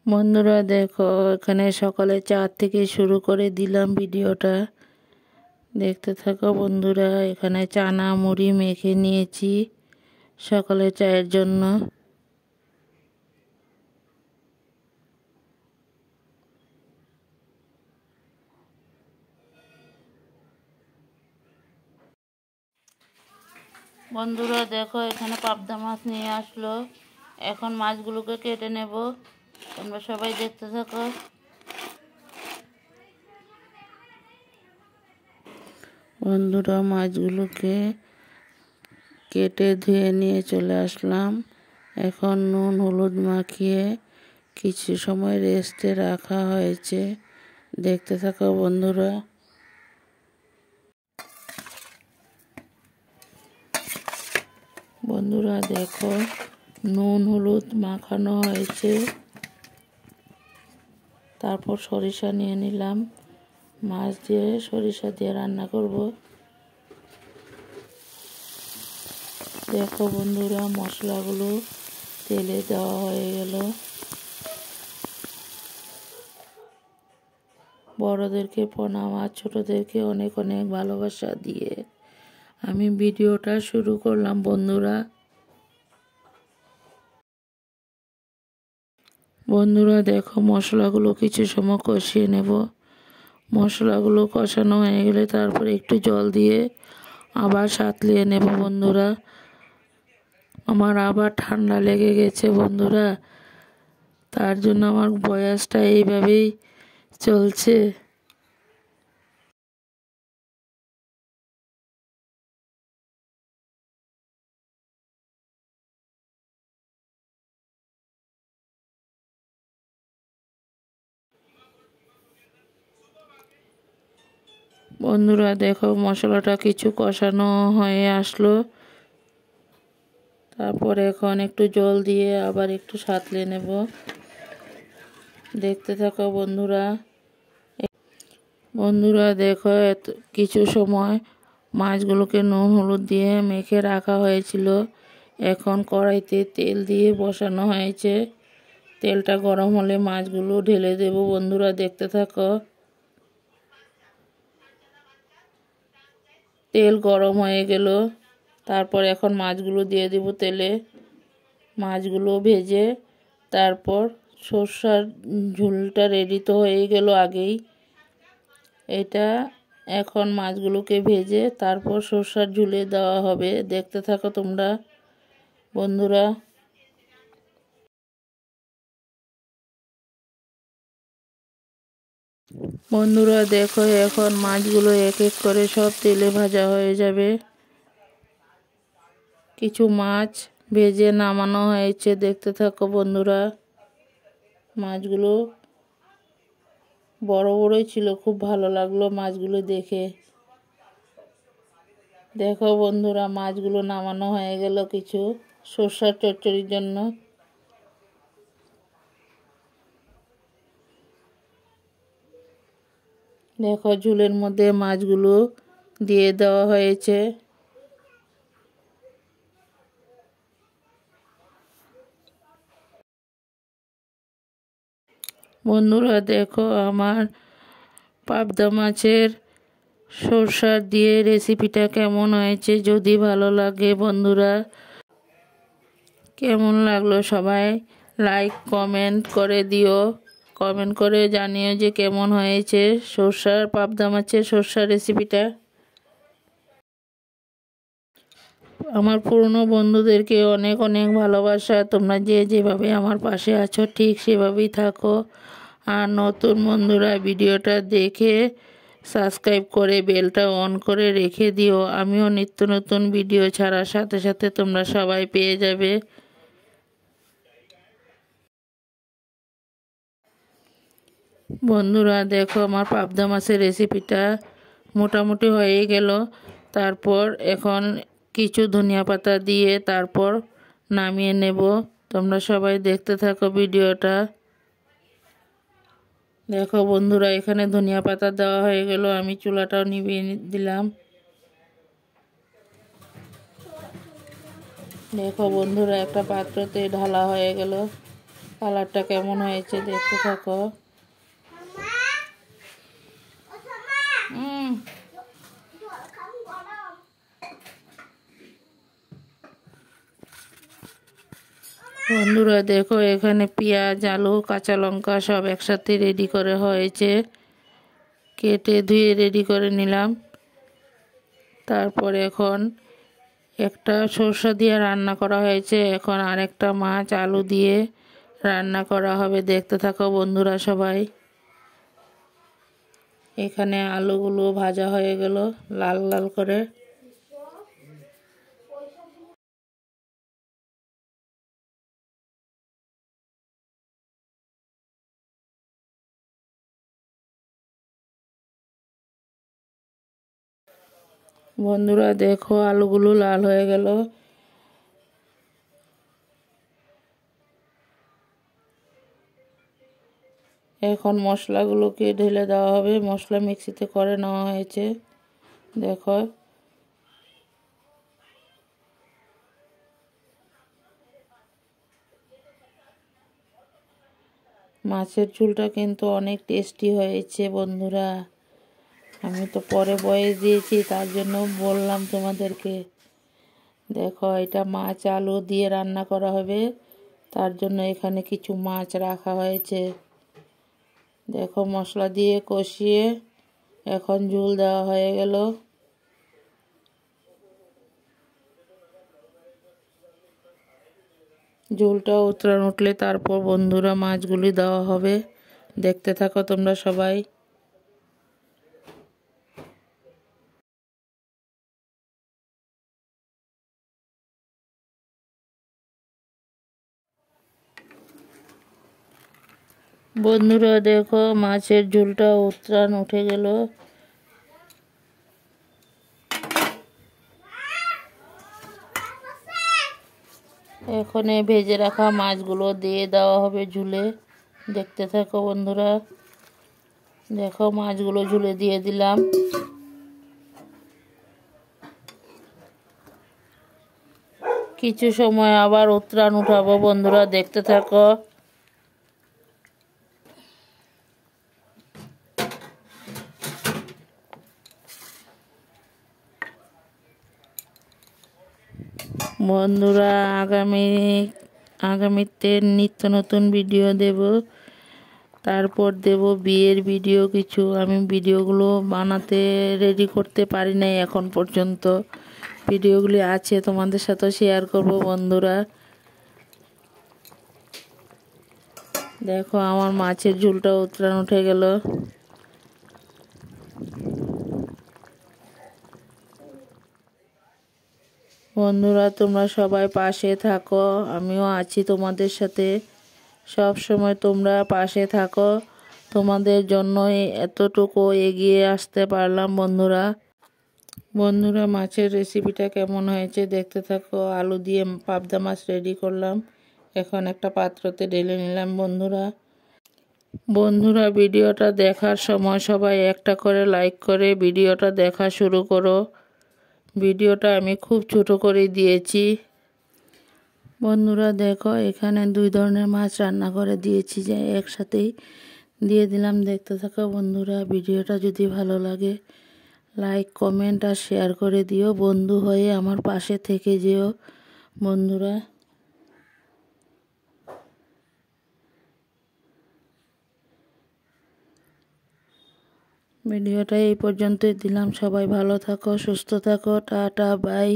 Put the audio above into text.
বন্ধুরা দেখো, এখানে সকালে 4 থেকে শুরু করে দিলাম ভিডিওটা। দেখতে থাকো বন্ধুরা। এখানে চানা মুড়ি মেখে নিয়েছি সকালে চায়ের জন্য। বন্ধুরা দেখো, এখানে পাবদা মাছ নিয়ে আসলো। এখন মাছগুলোকে কেটে নেব। তোমরা সবাই দেখতে থাকো। বন্ধুরা মাছগুলোকে কেটে ধুয়ে নিয়ে চলে আসলাম। এখন নুন হলুদ মাখিয়ে কিছু সময় রেস্টে রাখা হয়েছে। দেখতে থাকো বন্ধুরা। বন্ধুরা দেখো, নুন হলুদ মাখানো হয়েছে। তারপর সরিষা নিয়ে নিলাম। মাছ দিয়ে সরিষা দিয়ে রান্না করব। দেখো বন্ধুরা, মশলাগুলো তেলে দেওয়া হয়ে গেল। বড়দেরকে প্রণাম আর ছোটদেরকে অনেক অনেক ভালোবাসা দিয়ে আমি ভিডিওটা শুরু করলাম বন্ধুরা। বন্ধুরা দেখো, মশলাগুলো কিছু সময় কষিয়ে নেব। মশলাগুলো কষানো হয়ে গেলে তারপরে একটু জল দিয়ে আবার সাঁতলিয়ে নেব বন্ধুরা। আমার আবার ঠান্ডা লেগে গেছে বন্ধুরা, তার জন্য আমার বয়সটা এইভাবেই চলছে। বন্ধুরা দেখো, মশলাটা কিছু কষানো হয়ে আসলো। তারপর এখন একটু জল দিয়ে আবার একটু সাঁতলে নেব। দেখতে থাকো বন্ধুরা। বন্ধুরা দেখো, কিছু সময় মাছগুলোকে নুন হলুদ দিয়ে মেখে রাখা হয়েছিল। এখন কড়াইতে তেল দিয়ে বসানো হয়েছে। তেলটা গরম হলে মাছগুলো ঢেলে দেব বন্ধুরা। দেখতে থাকো। তেল গরম হয়ে গেল। তারপর এখন মাছগুলো দিয়ে দেব তেলে। মাছগুলো ভেজে তারপর সর্ষার ঝোলটা রেডি তো হয়ে গেল আগেই। এটা এখন মাছগুলোকে ভেজে তারপর সর্ষার ঝোলে দেওয়া হবে। দেখতে থাকো তোমরা বন্ধুরা। বন্ধুরা দেখো, এখন মাছগুলো এক এক করে সব তেলে ভাজা হয়ে যাবে। কিছু মাছ ভেজে নামানো হয়েছে। দেখতে থাকো বন্ধুরা। মাছগুলো বড় বড়ই ছিল, খুব ভালো লাগলো মাছগুলো দেখে। দেখো বন্ধুরা, মাছগুলো নামানো হয়ে গেল কিছু সর্ষার চচ্চড়ির জন্য। দেখো, ঝোলের মধ্যে মাছগুলো দিয়ে দেওয়া হয়েছে। বন্ধুরা দেখো, আমার পাবদা মাছের সরষা দিয়ে রেসিপিটা কেমন হয়েছে। যদি ভালো লাগে বন্ধুরা, কেমন লাগলো সবাই লাইক কমেন্ট করে দিও। কমেন্ট করে জানিও যে কেমন হয়েছে সরষার পাবদা মাছের সরষা রেসিপিটা। আমার পুরনো বন্ধুদেরকে অনেক অনেক ভালোবাসা। তোমরা যে যেভাবে আমার পাশে আছো ঠিক সেভাবেই থাকো। আর নতুন বন্ধুরা ভিডিওটা দেখে সাবস্ক্রাইব করে বেলটা অন করে রেখে দিও। আমিও নিত্য নতুন ভিডিও ছাড়ার সাথে সাথে তোমরা সবাই পেয়ে যাবে। বন্ধুরা দেখো, আমার পাবদা মাছের রেসিপিটা মোটামুটি হয়ে গেল। তারপর এখন কিছু ধনিয়া পাতা দিয়ে তারপর নামিয়ে নেব। তোমরা সবাই দেখতে থাকো ভিডিওটা। দেখো বন্ধুরা, এখানে ধনিয়া পাতা দেওয়া হয়ে গেল। আমি চুলাটাও নিভিয়ে দিলাম। দেখো বন্ধুরা, একটা পাত্রতে ঢালা হয়ে গেল। কালারটা কেমন হয়েছে দেখতে থাকো। বন্ধুরা দেখো, এখানে পেঁয়াজ, আলু, কাঁচা লঙ্কা সব একসাথে রেডি করে হয়েছে। কেটে ধুয়ে রেডি করে নিলাম। তারপর এখন একটা সরষা দিয়ে রান্না করা হয়েছে, এখন আরেকটা মাছ আলু দিয়ে রান্না করা হবে। দেখতে থাকো বন্ধুরা সবাই। এখানে আলুগুলো ভাজা হয়ে গেল লাল লাল করে। বন্ধুরা দেখো, আলুগুলো লাল হয়ে গেল। এখন মশলাগুলোকে ঢেলে দেওয়া হবে। মশলা মিক্সিতে করে নেওয়া হয়েছে। দেখো, মাছের ঝোলটা কিন্তু অনেক টেস্টি হয়েছে বন্ধুরা। আমি তো পরে বয়েস দিয়েছি, তার জন্য বললাম তোমাদেরকে। দেখো, এটা মাছ আলু দিয়ে রান্না করা হবে, তার জন্য এখানে কিছু মাছ রাখা হয়েছে। দেখো, মশলা দিয়ে কষিয়ে এখন ঝোল দেওয়া হয়ে গেল। ঝোলটা উতরান উঠলে তারপর বন্ধুরা মাছগুলি দেওয়া হবে। দেখতে থাকো তোমরা সবাই। বন্ধুরা দেখো, মাছের ঝোলটা উতরান উঠে গেল। এখন ভেজে রাখা মাছগুলো দিয়ে দেওয়া হবে ঝুলে। দেখতে থাকো বন্ধুরা। দেখো, মাছগুলো ঝুলে দিয়ে দিলাম। কিছু সময় আবার উতরান উঠাবো বন্ধুরা, দেখতে থাকো। বন্ধুরা আগামীতে নিত্য নতুন ভিডিও দেব। তারপর দেব বিয়ের ভিডিও কিছু। আমি ভিডিওগুলো বানাতে রেডি করতে পারি নাই এখন পর্যন্ত। ভিডিওগুলি আছে, তোমাদের সাথে শেয়ার করব বন্ধুরা। দেখো, আমার মাছের ঝোলটা উতরান উঠে গেল। বন্ধুরা তোমরা সবাই পাশে থাকো, আমিও আছি তোমাদের সাথে। সব সময় তোমরা পাশে থাকো, তোমাদের জন্যই এতটুকু এগিয়ে আসতে পারলাম বন্ধুরা। বন্ধুরা, মাছের রেসিপিটা কেমন হয়েছে দেখতে থাকো। আলু দিয়ে পাবদা মাছ রেডি করলাম, এখন একটা পাত্রতে ঢেলে নিলাম বন্ধুরা। বন্ধুরা, ভিডিওটা দেখার সময় সবাই একটা করে লাইক করে ভিডিওটা দেখা শুরু করো। ভিডিওটা আমি খুব ছোট করে দিয়েছি। বন্ধুরা দেখো, এখানে 2 ধরনের মাছ রান্না করে দিয়েছি, যে একসাথেই দিয়ে দিলাম। দেখতে থাকো বন্ধুরা। ভিডিওটা যদি ভালো লাগে লাইক কমেন্ট আর শেয়ার করে দিও। বন্ধু হয়ে আমার পাশে থেকে যেও বন্ধুরা। ভিডিওটা এই পর্যন্তই দিলাম। সবাই ভালো থাকো, সুস্থ থাকো। Tata, by.